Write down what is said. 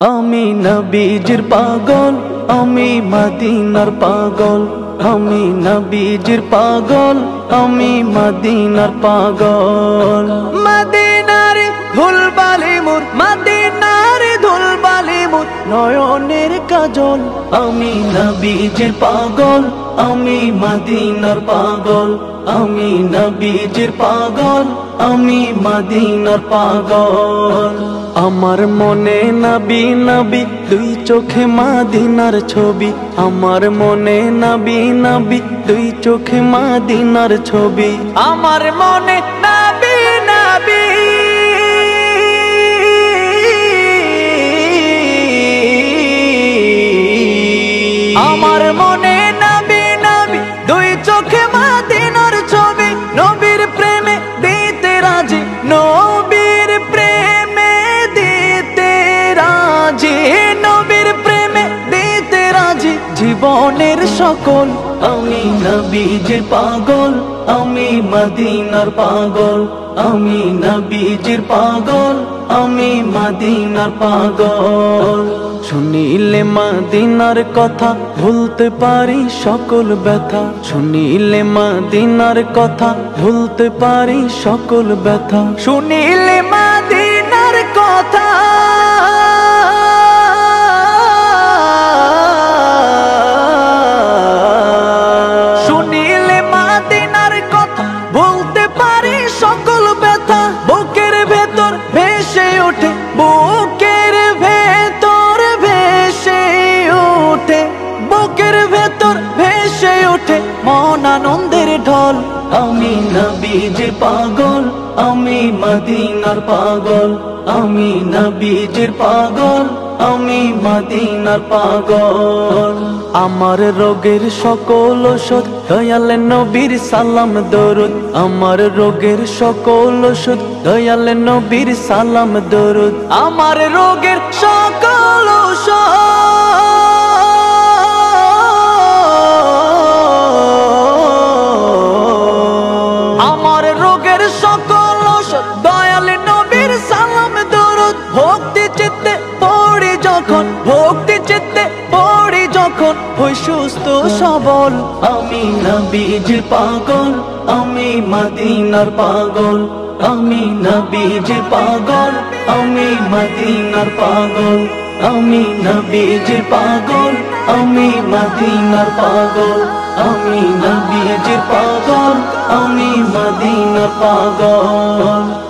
আমি নবীজির পাগল, আমি মদিনার পাগল। আমি নবীজির পাগল, আমি মদিনার পাগল। মদিনার ধুলবালি মোর, মদিনার ধুলবালি মোর নয়নের কাজল। আমি নবীজির পাগল, আমি মদিনার পাগল। আমি নবীজির পাগল, আমি মদিনার পাগল। আমার মনে নবী নবী, দুই চোখে মদিনার ছবি। আমার মনে নবী নবী, দুই চোখে মদিনার ছবি। আমার মনে নবী নবী, আমার মনে নবী নবী, দুই চোখে মদিনার ছবি। নবীর প্রেমে দিতে রাজি, নবীর প্রেমে দিতে রাজি, নবীর প্রেমে দিতে রাজি জীবনের সকল। আমি নবীজির পাগল, আমি মদিনার পাগল। আমি নবীজির পাগল, আমি মদিনার পাগল। শুনিলে মদিনার কথা ভুলতে পারি সকল ব্যথা। শুনিলে মদিনার কথা ভুলতে পারি সকল ব্যথা। শুনিলে মদিনার কথা, শুনিলে মদিনার কথা ভুলতে পারি সকল ব্যথা। বুকের ভেতর ভেসে ওঠে, বুকের ভেতর ভেসে ওঠে, বুকের ভেতর ভেসে ওঠে মন আনন্দের ঢল। আমি নবীজির পাগল, আমি মদিনার পাগল। আমি নবীজির পাগল, আমি মদিনার পাগল। আমার রোগের সকল ওষুধ দয়াল নবীর সালাম দরুদ। আমার রোগের সকল ওষুধ দয়াল নবীর সালাম দরুদ। আমার রোগের সকল ওষুধ, আমার রোগের সকল ওষুধ দয়াল নবীর সালাম দরুদ। ভক্তি চিত্তে পড়ি যখন, ভক্তি চিত্তে পড়ি যখন হই সুস্থ সবল। আমি নবীজির পাগল, আমি মদিনার পাগল। আমি নবীজির পাগল, আমি মদিনার পাগল। আমি নবীজির পাগল, আমি মদিনার পাগল। আমি নবীজির পাগল, আমি মদিনার পাগল।